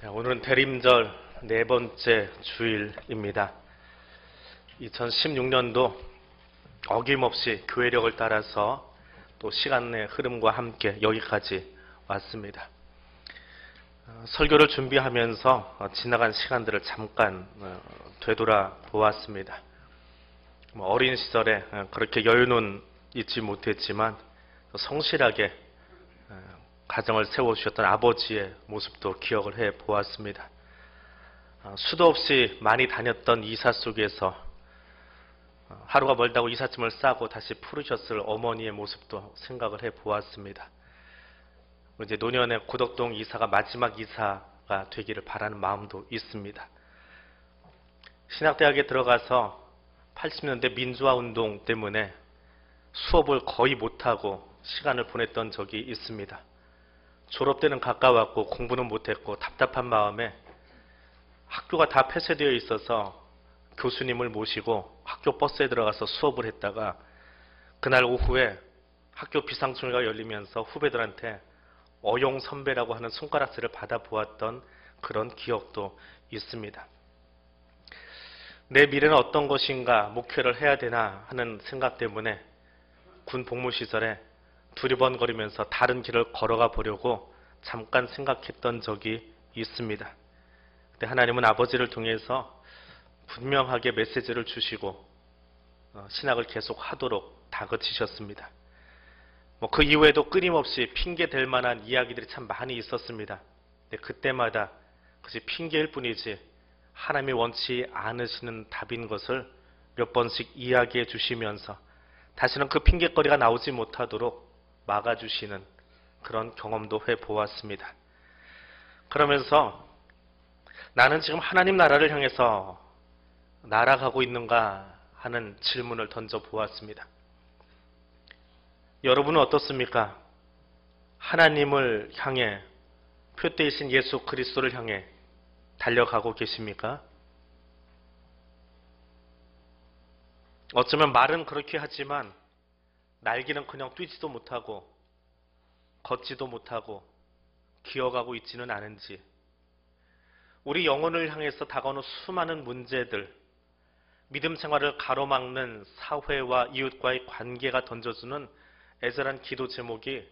오늘은 대림절 네 번째 주일입니다. 2016년도 어김없이 교회력을 따라서 또 시간의 흐름과 함께 여기까지 왔습니다. 설교를 준비하면서 지나간 시간들을 잠깐 되돌아 보았습니다. 어린 시절에 그렇게 여유는 잊지 못했지만 성실하게 가정을 세워주셨던 아버지의 모습도 기억을 해 보았습니다. 수도 없이 많이 다녔던 이사 속에서 하루가 멀다고 이삿짐을 싸고 다시 풀으셨을 어머니의 모습도 생각을 해 보았습니다. 이제 노년의 고덕동 이사가 마지막 이사가 되기를 바라는 마음도 있습니다. 신학대학에 들어가서 80년대 민주화 운동 때문에 수업을 거의 못하고 시간을 보냈던 적이 있습니다. 졸업 때는 가까웠고 공부는 못했고 답답한 마음에 학교가 다 폐쇄되어 있어서 교수님을 모시고 학교 버스에 들어가서 수업을 했다가 그날 오후에 학교 비상총회가 열리면서 후배들한테 어용 선배라고 하는 손가락질을 받아보았던 그런 기억도 있습니다. 내 미래는 어떤 것인가, 목회를 해야 되나 하는 생각 때문에 군 복무 시절에 두리번거리면서 다른 길을 걸어가 보려고 잠깐 생각했던 적이 있습니다. 그때 하나님은 아버지를 통해서 분명하게 메시지를 주시고 신학을 계속 하도록 다그치셨습니다. 그 이후에도 끊임없이 핑계 댈 만한 이야기들이 참 많이 있었습니다. 근데 그때마다 그것이 핑계일 뿐이지 하나님이 원치 않으시는 답인 것을 몇 번씩 이야기해 주시면서 다시는 그 핑계거리가 나오지 못하도록 막아주시는 그런 경험도 해보았습니다. 그러면서 나는 지금 하나님 나라를 향해서 날아가고 있는가 하는 질문을 던져보았습니다. 여러분은 어떻습니까? 하나님을 향해 표대이신 예수 그리스도를 향해 달려가고 계십니까? 어쩌면 말은 그렇게 하지만 날개는 그냥 뛰지도 못하고 걷지도 못하고 기어가고 있지는 않은지, 우리 영혼을 향해서 다가오는 수많은 문제들, 믿음 생활을 가로막는 사회와 이웃과의 관계가 던져주는 애절한 기도 제목이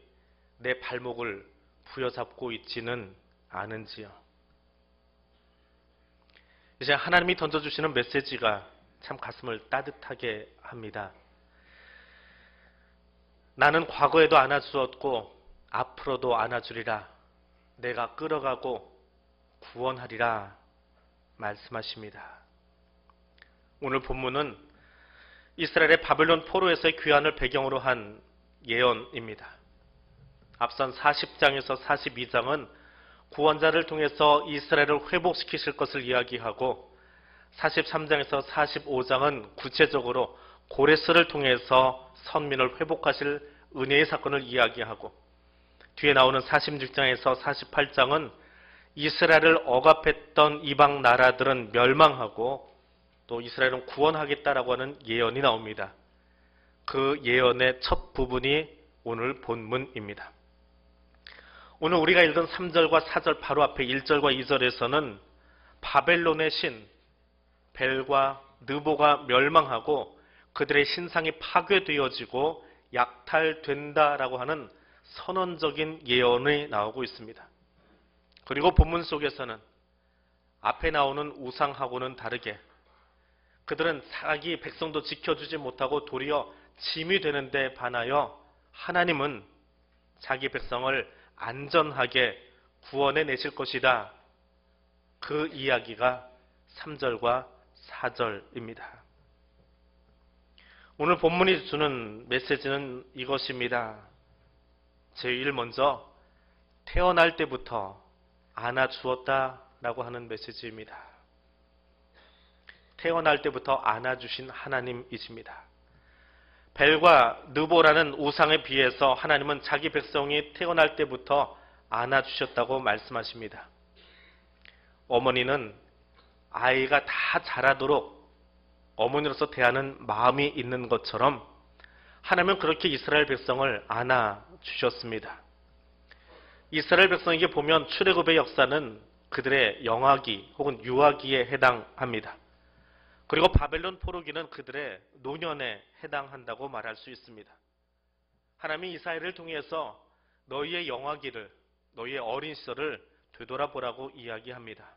내 발목을 부여잡고 있지는 않은지요. 이제 하나님이 던져주시는 메시지가 참 가슴을 따뜻하게 합니다. 나는 과거에도 안아주었고 앞으로도 안아주리라. 내가 끌어가고 구원하리라 말씀하십니다. 오늘 본문은 이스라엘의 바벨론 포로에서의 귀환을 배경으로 한 예언입니다. 앞선 40장에서 42장은 구원자를 통해서 이스라엘을 회복시키실 것을 이야기하고 43장에서 45장은 구체적으로 고레스를 통해서 선민을 회복하실 은혜의 사건을 이야기하고 뒤에 나오는 46장에서 48장은 이스라엘을 억압했던 이방 나라들은 멸망하고 또 이스라엘은 구원하겠다라고 하는 예언이 나옵니다. 그 예언의 첫 부분이 오늘 본문입니다. 오늘 우리가 읽은 3절과 4절 바로 앞에 1절과 2절에서는 바벨론의 신 벨과 느보가 멸망하고 그들의 신상이 파괴되어지고 약탈된다라고 하는 선언적인 예언이 나오고 있습니다. 그리고 본문 속에서는 앞에 나오는 우상하고는 다르게 그들은 자기 백성도 지켜주지 못하고 도리어 짐이 되는데 반하여 하나님은 자기 백성을 안전하게 구원해 내실 것이다. 그 이야기가 3절과 4절입니다. 오늘 본문이 주는 메시지는 이것입니다. 제일 먼저 태어날 때부터 안아주었다라고 하는 메시지입니다. 태어날 때부터 안아주신 하나님이십니다. 벨과 느보라는 우상에 비해서 하나님은 자기 백성이 태어날 때부터 안아주셨다고 말씀하십니다. 어머니는 아이가 다 자라도록 어머니로서 대하는 마음이 있는 것처럼 하나님은 그렇게 이스라엘 백성을 안아주셨습니다. 이스라엘 백성에게 보면 출애굽의 역사는 그들의 영아기 혹은 유아기에 해당합니다. 그리고 바벨론 포로기는 그들의 노년에 해당한다고 말할 수 있습니다. 하나님이 이스라엘을 통해서 너희의 영아기를, 너희의 어린 시절을 되돌아보라고 이야기합니다.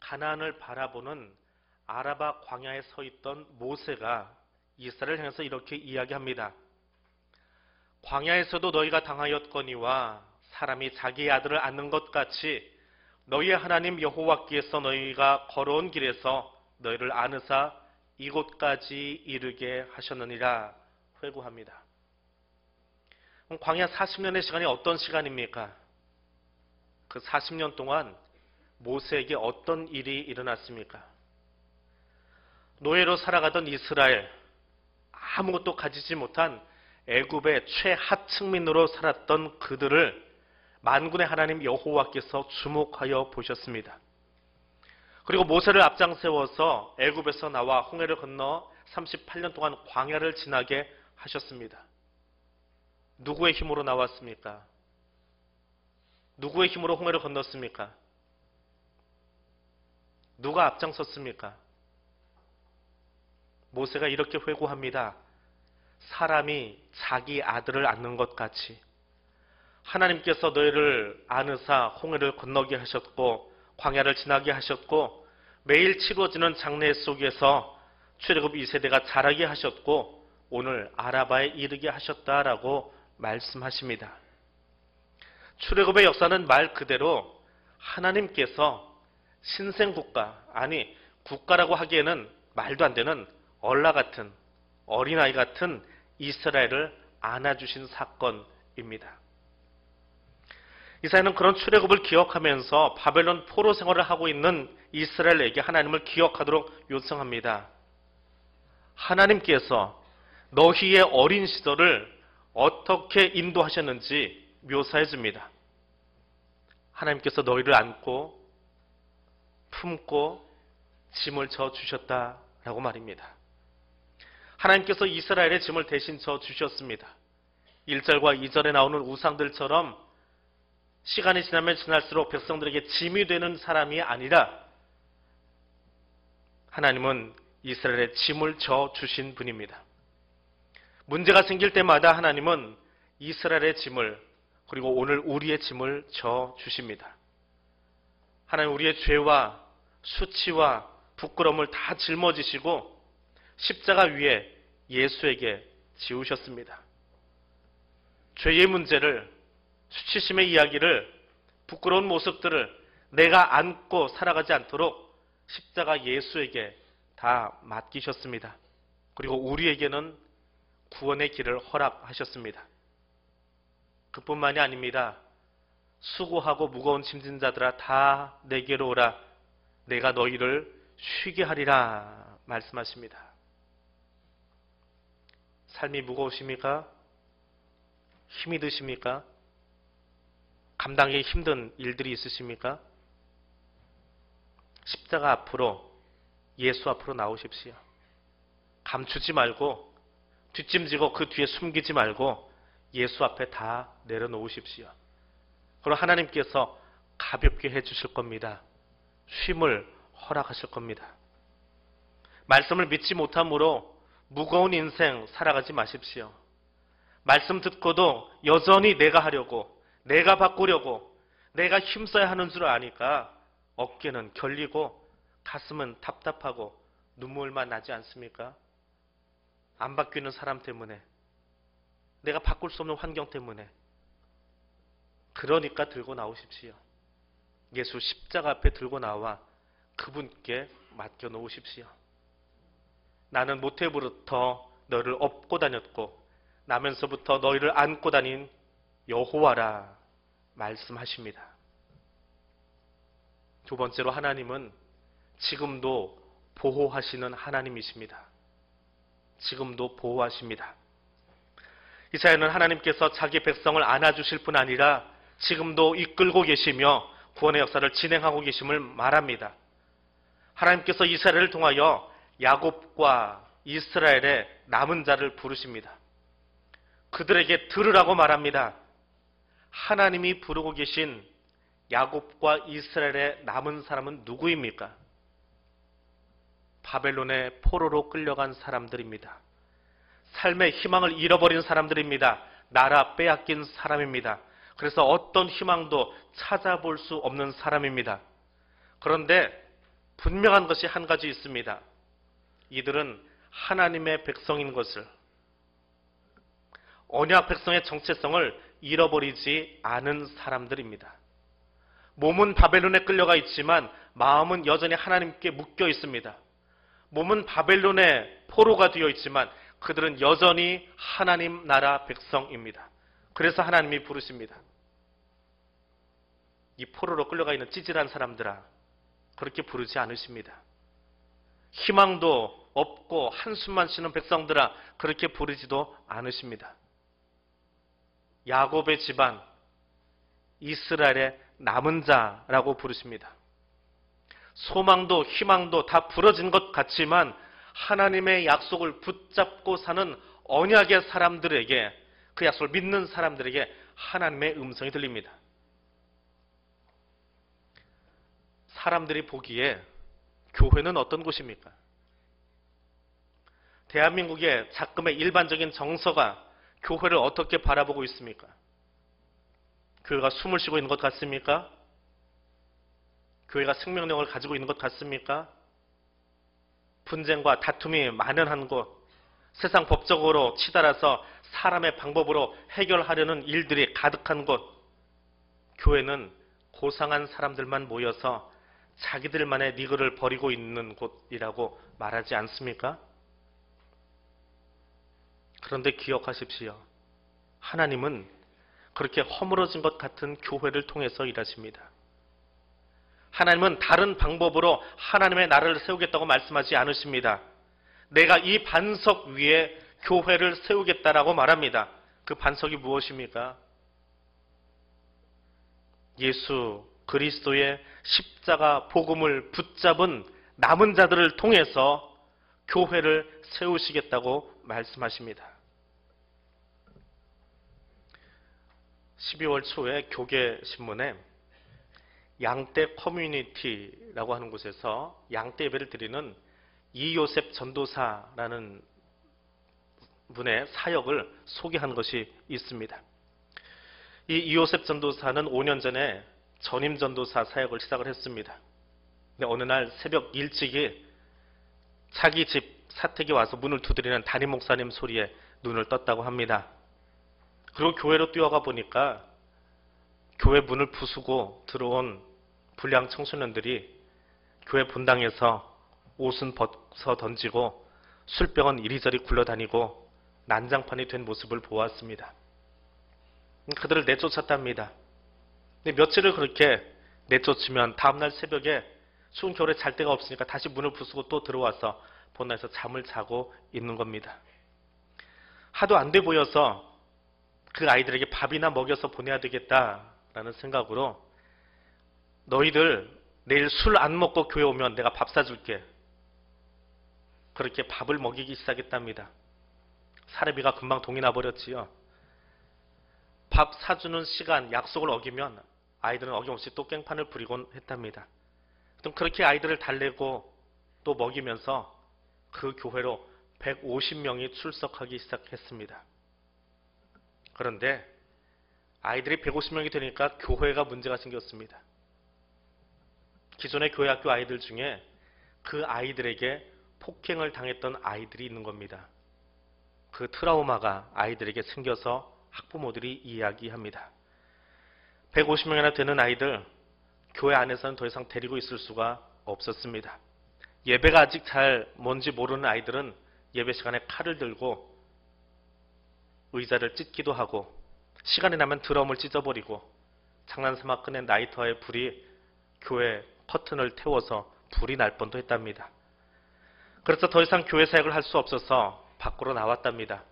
가나안을 바라보는 아라바 광야에 서 있던 모세가 이스라엘을 향해서 이렇게 이야기합니다. 광야에서도 너희가 당하였거니와 사람이 자기의 아들을 안는 것 같이 너희의 하나님 여호와께서 너희가 걸어온 길에서 너희를 안으사 이곳까지 이르게 하셨느니라 회고합니다. 광야 40년의 시간이 어떤 시간입니까? 그 40년 동안 모세에게 어떤 일이 일어났습니까? 노예로 살아가던 이스라엘, 아무것도 가지지 못한 애굽의 최하층민으로 살았던 그들을 만군의 하나님 여호와께서 주목하여 보셨습니다. 그리고 모세를 앞장 세워서 애굽에서 나와 홍해를 건너 38년 동안 광야를 지나게 하셨습니다. 누구의 힘으로 나왔습니까? 누구의 힘으로 홍해를 건넜습니까? 누가 앞장섰습니까? 모세가 이렇게 회고합니다. 사람이 자기 아들을 안는 것 같이 하나님께서 너희를 안으사 홍해를 건너게 하셨고 광야를 지나게 하셨고 매일 치루어지는 장례 속에서 출애굽 2세대가 자라게 하셨고 오늘 아라바에 이르게 하셨다라고 말씀하십니다. 출애굽의 역사는 말 그대로 하나님께서 신생국가, 아니 국가라고 하기에는 말도 안 되는 얼라 같은 어린아이 같은 이스라엘을 안아주신 사건입니다. 이사야는 그런 출애굽을 기억하면서 바벨론 포로 생활을 하고 있는 이스라엘에게 하나님을 기억하도록 요청합니다. 하나님께서 너희의 어린 시절을 어떻게 인도하셨는지 묘사해 줍니다. 하나님께서 너희를 안고 품고 짐을 져 주셨다라고 말입니다. 하나님께서 이스라엘의 짐을 대신 져 주셨습니다. 1절과 2절에 나오는 우상들처럼 시간이 지나면 지날수록 백성들에게 짐이 되는 사람이 아니라 하나님은 이스라엘의 짐을 져 주신 분입니다. 문제가 생길 때마다 하나님은 이스라엘의 짐을, 그리고 오늘 우리의 짐을 져 주십니다. 하나님 우리의 죄와 수치와 부끄러움을 다 짊어지시고 십자가 위에 예수에게 지우셨습니다. 죄의 문제를, 수치심의 이야기를, 부끄러운 모습들을 내가 안고 살아가지 않도록 십자가 예수에게 다 맡기셨습니다. 그리고 우리에게는 구원의 길을 허락하셨습니다. 그뿐만이 아닙니다. 수고하고 무거운 짐진 자들아 다 내게로 오라. 내가 너희를 쉬게 하리라 말씀하십니다. 삶이 무거우십니까? 힘이 드십니까? 감당하기 힘든 일들이 있으십니까? 십자가 앞으로, 예수 앞으로 나오십시오. 감추지 말고, 뒷짐지고 그 뒤에 숨기지 말고 예수 앞에 다 내려놓으십시오. 그럼 하나님께서 가볍게 해주실 겁니다. 쉼을 허락하실 겁니다. 말씀을 믿지 못함으로 무거운 인생 살아가지 마십시오. 말씀 듣고도 여전히 내가 하려고, 내가 바꾸려고, 내가 힘써야 하는 줄 아니까 어깨는 결리고 가슴은 답답하고 눈물만 나지 않습니까? 안 바뀌는 사람 때문에, 내가 바꿀 수 없는 환경 때문에. 그러니까 들고 나오십시오. 예수 십자가 앞에 들고 나와 그분께 맡겨 놓으십시오. 나는 모태부터 너를 업고 다녔고 나면서부터 너희를 안고 다닌 여호와라 말씀하십니다. 두 번째로 하나님은 지금도 보호하시는 하나님이십니다. 지금도 보호하십니다. 이사야는 하나님께서 자기 백성을 안아주실 뿐 아니라 지금도 이끌고 계시며 구원의 역사를 진행하고 계심을 말합니다. 하나님께서 이스라엘을 통하여 야곱과 이스라엘의 남은 자를 부르십니다. 그들에게 들으라고 말합니다. 하나님이 부르고 계신 야곱과 이스라엘의 남은 사람은 누구입니까? 바벨론의 포로로 끌려간 사람들입니다. 삶의 희망을 잃어버린 사람들입니다. 나라 빼앗긴 사람입니다. 그래서 어떤 희망도 찾아볼 수 없는 사람입니다. 그런데 분명한 것이 한 가지 있습니다. 이들은 하나님의 백성인 것을, 언약 백성의 정체성을 잃어버리지 않은 사람들입니다. 몸은 바벨론에 끌려가 있지만 마음은 여전히 하나님께 묶여 있습니다. 몸은 바벨론의 포로가 되어 있지만 그들은 여전히 하나님 나라 백성입니다. 그래서 하나님이 부르십니다. 이 포로로 끌려가 있는 찌질한 사람들아, 그렇게 부르지 않으십니다. 희망도 없고 한숨만 쉬는 백성들아, 그렇게 부르지도 않으십니다. 야곱의 집안, 이스라엘의 남은 자라고 부르십니다. 소망도 희망도 다 부러진 것 같지만 하나님의 약속을 붙잡고 사는 언약의 사람들에게, 그 약속을 믿는 사람들에게 하나님의 음성이 들립니다. 사람들이 보기에 교회는 어떤 곳입니까? 대한민국의 작금의 일반적인 정서가 교회를 어떻게 바라보고 있습니까? 교회가 숨을 쉬고 있는 것 같습니까? 교회가 생명력을 가지고 있는 것 같습니까? 분쟁과 다툼이 만연한 곳, 세상 법적으로 치달아서 사람의 방법으로 해결하려는 일들이 가득한 곳, 교회는 고상한 사람들만 모여서 자기들만의 리그를 벌이고 있는 곳이라고 말하지 않습니까? 그런데 기억하십시오. 하나님은 그렇게 허물어진 것 같은 교회를 통해서 일하십니다. 하나님은 다른 방법으로 하나님의 나라를 세우겠다고 말씀하지 않으십니다. 내가 이 반석 위에 교회를 세우겠다라고 말합니다. 그 반석이 무엇입니까? 예수 그리스도의 십자가 복음을 붙잡은 남은 자들을 통해서 교회를 세우시겠다고 말씀하십니다. 12월 초에 교계신문에 양떼 커뮤니티라고 하는 곳에서 양떼 예배를 드리는 이요셉 전도사라는 분의 사역을 소개한 것이 있습니다. 이 이요셉 전도사는 5년 전에 전임 전도사 사역을 시작을 했습니다. 근데 어느 날 새벽 일찍이 자기 집 사택에 와서 문을 두드리는 담임 목사님 소리에 눈을 떴다고 합니다. 그리고 교회로 뛰어가 보니까 교회 문을 부수고 들어온 불량 청소년들이 교회 분당에서 옷은 벗어 던지고 술병은 이리저리 굴러다니고 난장판이 된 모습을 보았습니다. 그들을 내쫓았답니다. 근데 며칠을 그렇게 내쫓으면 다음날 새벽에 추운 겨울에 잘 데가 없으니까 다시 문을 부수고 또 들어와서 본당에서 잠을 자고 있는 겁니다. 하도 안 돼 보여서 그 아이들에게 밥이나 먹여서 보내야 되겠다라는 생각으로 너희들 내일 술 안 먹고 교회 오면 내가 밥 사줄게. 그렇게 밥을 먹이기 시작했답니다. 사례비가 금방 동이 나버렸지요. 밥 사주는 시간, 약속을 어기면 아이들은 어김없이 또 깽판을 부리곤 했답니다. 그렇게 아이들을 달래고 또 먹이면서 그 교회로 150명이 출석하기 시작했습니다. 그런데 아이들이 150명이 되니까 교회가 문제가 생겼습니다. 기존의 교회 학교 아이들 중에 그 아이들에게 폭행을 당했던 아이들이 있는 겁니다. 그 트라우마가 아이들에게 생겨서 학부모들이 이야기합니다. 150명이나 되는 아이들, 교회 안에서는 더 이상 데리고 있을 수가 없었습니다. 예배가 아직 잘 뭔지 모르는 아이들은 예배 시간에 칼을 들고 의자를 찢기도 하고 시간이 나면 드럼을 찢어버리고 장난삼아 꺼낸 라이터의 불이 교회 커튼을 태워서 불이 날 뻔도 했답니다. 그래서 더 이상 교회 사역을 할 수 없어서 밖으로 나왔답니다.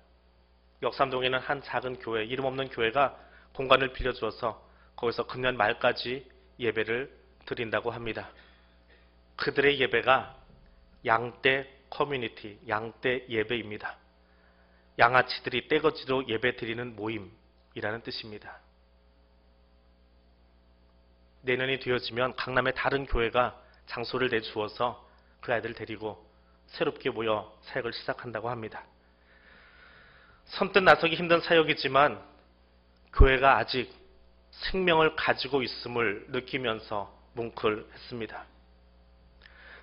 역삼동에는 한 작은 교회, 이름 없는 교회가 공간을 빌려주어서 거기서 금년 말까지 예배를 드린다고 합니다. 그들의 예배가 양떼 커뮤니티, 양떼 예배입니다. 양아치들이 떼거지로 예배 드리는 모임이라는 뜻입니다. 내년이 되어지면 강남의 다른 교회가 장소를 내주어서 그 아이들을 데리고 새롭게 모여 사역을 시작한다고 합니다. 선뜻 나서기 힘든 사역이지만 교회가 아직 생명을 가지고 있음을 느끼면서 뭉클했습니다.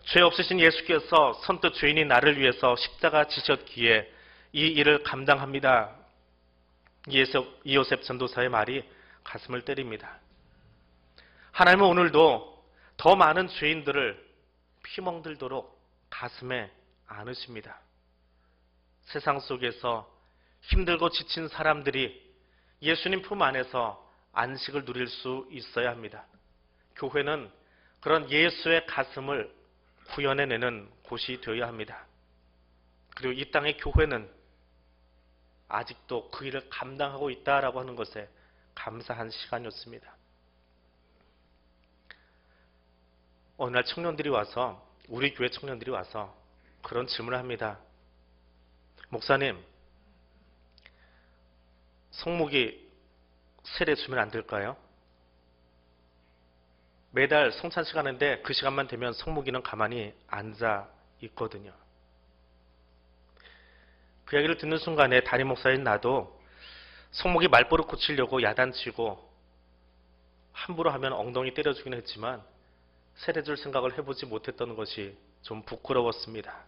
죄 없으신 예수께서 선뜻 죄인인 나를 위해서 십자가 지셨기에 이 일을 감당합니다. 이요셉 전도사의 말이 가슴을 때립니다. 하나님은 오늘도 더 많은 죄인들을 피멍들도록 가슴에 안으십니다. 세상 속에서 힘들고 지친 사람들이 예수님 품 안에서 안식을 누릴 수 있어야 합니다. 교회는 그런 예수의 가슴을 구현해내는 곳이 되어야 합니다. 그리고 이 땅의 교회는 아직도 그 일을 감당하고 있다라고 하는 것에 감사한 시간이었습니다. 어느 날 청년들이 와서, 우리 교회 청년들이 와서 그런 질문을 합니다. 목사님, 성목이 세례 주면 안 될까요? 매달 성찬식 하는데 그 시간만 되면 성목이는 가만히 앉아 있거든요. 그 이야기를 듣는 순간에 담임 목사인 나도 성목이 말버릇 고치려고 야단치고 함부로 하면 엉덩이 때려주긴 했지만 세례 줄 생각을 해보지 못했던 것이 좀 부끄러웠습니다.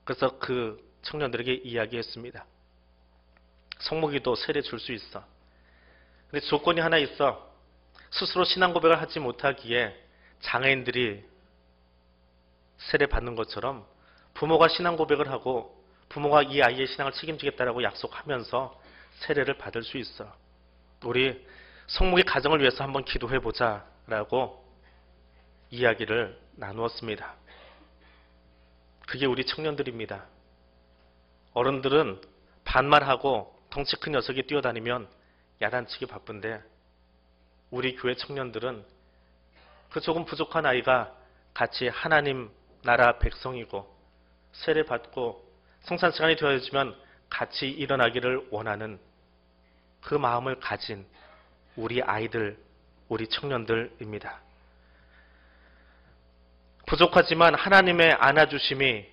그래서 그 청년들에게 이야기했습니다. 성목이도 세례 줄 수 있어. 근데 조건이 하나 있어. 스스로 신앙 고백을 하지 못하기에 장애인들이 세례 받는 것처럼 부모가 신앙 고백을 하고 부모가 이 아이의 신앙을 책임지겠다라고 약속하면서 세례를 받을 수 있어. 우리 성목의 가정을 위해서 한번 기도해보자 라고 이야기를 나누었습니다. 그게 우리 청년들입니다. 어른들은 반말하고 덩치 큰 녀석이 뛰어다니면 야단치기 바쁜데 우리 교회 청년들은 그 조금 부족한 아이가 같이 하나님 나라 백성이고 세례 받고 성산 시간이 되어지면 같이 일어나기를 원하는 그 마음을 가진 우리 아이들, 우리 청년들입니다. 부족하지만 하나님의 안아주심이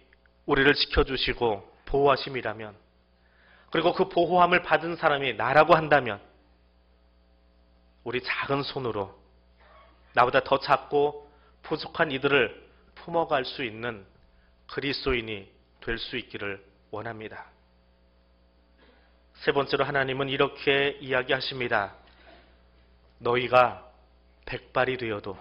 우리를 지켜주시고 보호하심이라면, 그리고 그 보호함을 받은 사람이 나라고 한다면 우리 작은 손으로 나보다 더 작고 부족한 이들을 품어갈 수 있는 그리스도인이 될 수 있기를 원합니다. 세 번째로 하나님은 이렇게 이야기하십니다. 너희가 백발이 되어도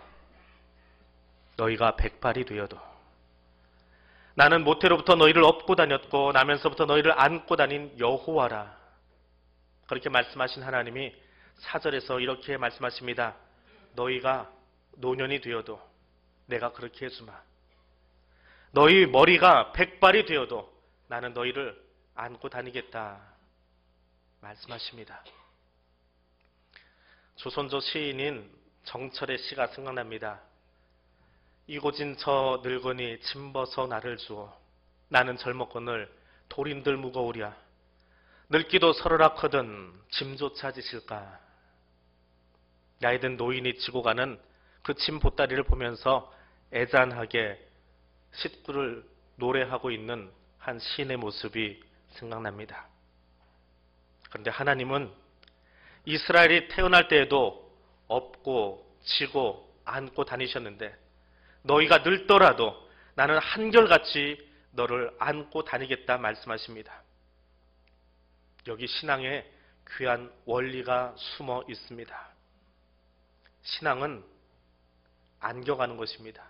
나는 모태로부터 너희를 업고 다녔고 나면서부터 너희를 안고 다닌 여호와라. 그렇게 말씀하신 하나님이 4절에서 이렇게 말씀하십니다. 너희가 노년이 되어도 내가 그렇게 해주마. 너희 머리가 백발이 되어도 나는 너희를 안고 다니겠다 말씀하십니다. 조선조 시인인 정철의 시가 생각납니다. 이고진 저 늙은이 짐 벗어 나를 주어 나는 젊었거늘 돌인들 무거우랴. 늙기도 서러락하든 짐조차 지실까. 나이든 노인이 지고 가는 그 짐 보따리를 보면서 애잔하게 식구를 노래하고 있는 한 시인의 모습이 생각납니다. 그런데 하나님은 이스라엘이 태어날 때에도 업고 지고 안고 다니셨는데 너희가 늙더라도 나는 한결같이 너를 안고 다니겠다 말씀하십니다. 여기 신앙에 귀한 원리가 숨어 있습니다. 신앙은 안겨가는 것입니다.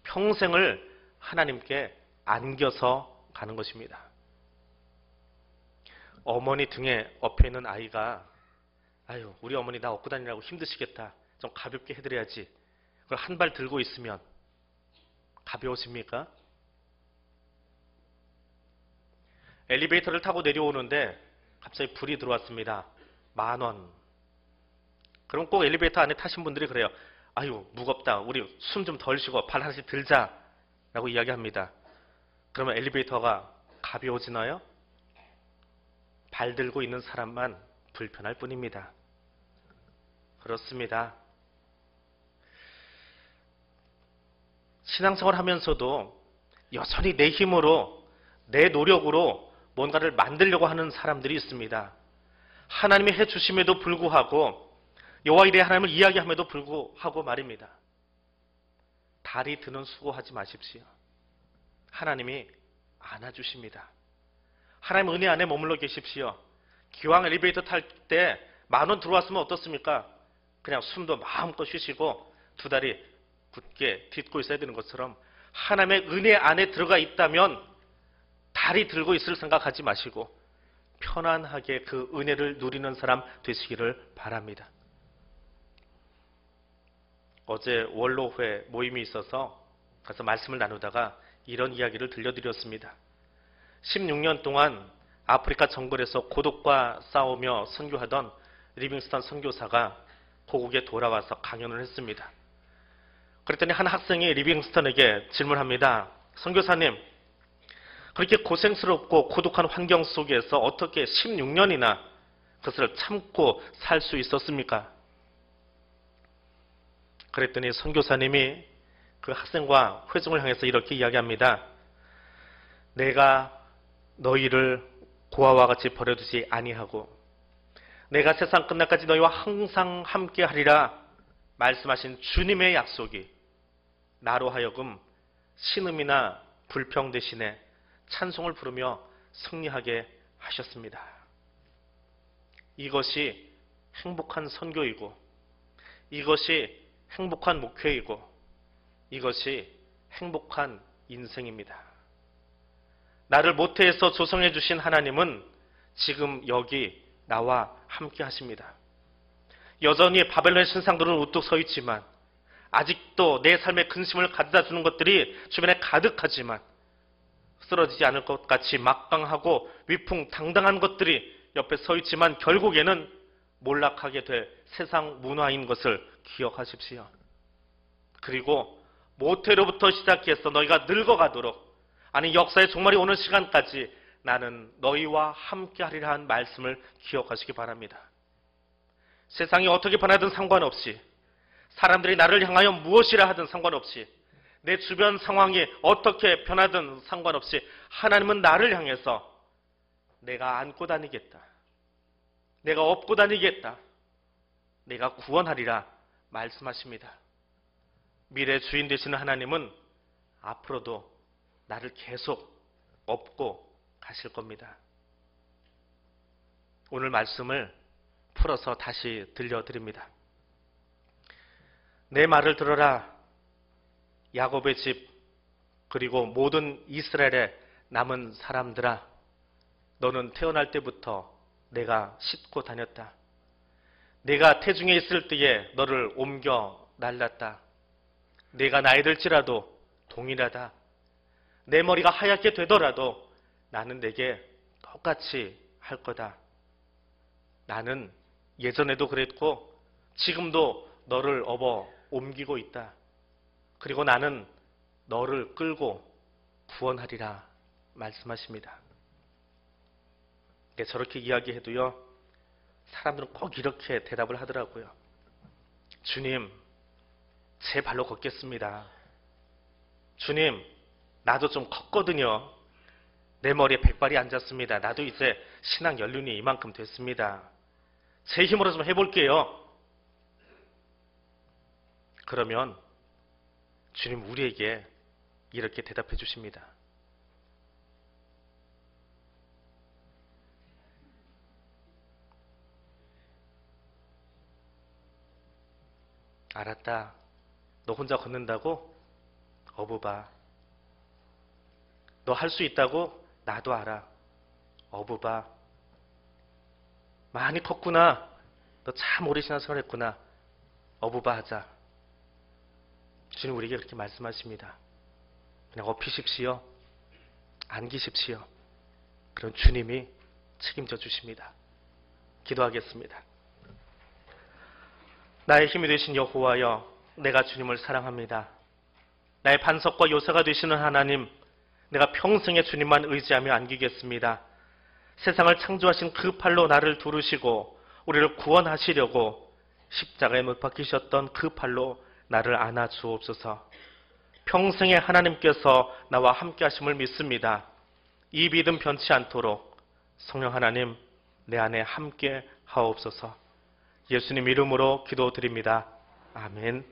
평생을 하나님께 안겨서 가는 것입니다. 어머니 등에 엎여 있는 아이가 아유 우리 어머니 나 업고 다니라고 힘드시겠다. 좀 가볍게 해드려야지. 그걸 한 발 들고 있으면 가벼워집니까? 엘리베이터를 타고 내려오는데 갑자기 불이 들어왔습니다. 10,000원. 그럼 꼭 엘리베이터 안에 타신 분들이 그래요. 아유 무겁다. 우리 숨 좀 덜 쉬고 발 하나씩 들자 라고 이야기합니다. 그러면 엘리베이터가 가벼워지나요? 발 들고 있는 사람만 불편할 뿐입니다. 그렇습니다. 신앙생활 하면서도 여전히 내 힘으로, 내 노력으로 뭔가를 만들려고 하는 사람들이 있습니다. 하나님이 해주심에도 불구하고, 여호와 이레 하나님을 이야기함에도 불구하고 말입니다. 다리 드는 수고하지 마십시오. 하나님이 안아주십니다. 하나님 은혜 안에 머물러 계십시오. 기왕 엘리베이터 탈 때 10,000원 들어왔으면 어떻습니까? 그냥 숨도 마음껏 쉬시고 두 다리 굳게 딛고 있어야 되는 것처럼 하나님의 은혜 안에 들어가 있다면 다리 들고 있을 생각하지 마시고 편안하게 그 은혜를 누리는 사람 되시기를 바랍니다. 어제 원로회 모임이 있어서 가서 말씀을 나누다가 이런 이야기를 들려드렸습니다. 16년 동안 아프리카 정글에서 고독과 싸우며 선교하던 리빙스턴 선교사가 고국에 돌아와서 강연을 했습니다. 그랬더니 한 학생이 리빙스턴에게 질문합니다. 선교사님, 그렇게 고생스럽고 고독한 환경 속에서 어떻게 16년이나 그것을 참고 살 수 있었습니까? 그랬더니 선교사님이 그 학생과 회중을 향해서 이렇게 이야기합니다. 내가 너희를 고아와 같이 버려두지 아니하고 내가 세상 끝날까지 너희와 항상 함께하리라 말씀하신 주님의 약속이 나로 하여금 신음이나 불평 대신에 찬송을 부르며 승리하게 하셨습니다. 이것이 행복한 선교이고 이것이 행복한 목회이고 이것이 행복한 인생입니다. 나를 모태에서 조성해 주신 하나님은 지금 여기 나와 함께 하십니다. 여전히 바벨론의 신상들은 우뚝 서 있지만 아직도 내 삶에 근심을 가져다 주는 것들이 주변에 가득하지만 쓰러지지 않을 것 같이 막강하고 위풍당당한 것들이 옆에 서 있지만 결국에는 몰락하게 될 세상 문화인 것을 기억하십시오. 그리고 모태로부터 시작해서 너희가 늙어가도록 아니 역사의 종말이 오는 시간까지 나는 너희와 함께하리라 한 말씀을 기억하시기 바랍니다. 세상이 어떻게 변하든 상관없이 사람들이 나를 향하여 무엇이라 하든 상관없이 내 주변 상황이 어떻게 변하든 상관없이 하나님은 나를 향해서 내가 안고 다니겠다. 내가 업고 다니겠다. 내가 구원하리라 말씀하십니다. 미래 주인 되시는 하나님은 앞으로도 나를 계속 업고 가실 겁니다. 오늘 말씀을 풀어서 다시 들려드립니다. 내 말을 들어라. 야곱의 집 그리고 모든 이스라엘의 남은 사람들아, 너는 태어날 때부터 내가 싣고 다녔다. 내가 태중에 있을 때에 너를 옮겨 날랐다. 내가 나이 들지라도 동일하다. 내 머리가 하얗게 되더라도 나는 내게 똑같이 할 거다. 나는 예전에도 그랬고 지금도 너를 업어 옮기고 있다. 그리고 나는 너를 끌고 구원하리라 말씀하십니다. 저렇게 이야기해도요, 사람들은 꼭 이렇게 대답을 하더라고요. 주님, 제 발로 걷겠습니다. 주님, 나도 좀 컸거든요. 내 머리에 백발이 앉았습니다. 나도 이제 신앙 연륜이 이만큼 됐습니다. 제 힘으로 좀 해볼게요. 그러면 주님 우리에게 이렇게 대답해 주십니다. 알았다. 너 혼자 걷는다고? 어부봐. 너 할 수 있다고? 나도 알아. 어부봐. 많이 컸구나. 너 참 오래 신앙생활 했구나. 어부봐 하자. 주님 우리에게 그렇게 말씀하십니다. 그냥 업히십시오. 안기십시오. 그럼 주님이 책임져 주십니다. 기도하겠습니다. 나의 힘이 되신 여호와여, 내가 주님을 사랑합니다. 나의 반석과 요새가 되시는 하나님, 내가 평생에 주님만 의지하며 안기겠습니다. 세상을 창조하신 그 팔로 나를 두르시고 우리를 구원하시려고 십자가에 못 박히셨던 그 팔로 나를 안아 주옵소서. 평생에 하나님께서 나와 함께 하심을 믿습니다. 이 믿음 변치 않도록 성령 하나님 내 안에 함께 하옵소서. 예수님 이름으로 기도드립니다. 아멘.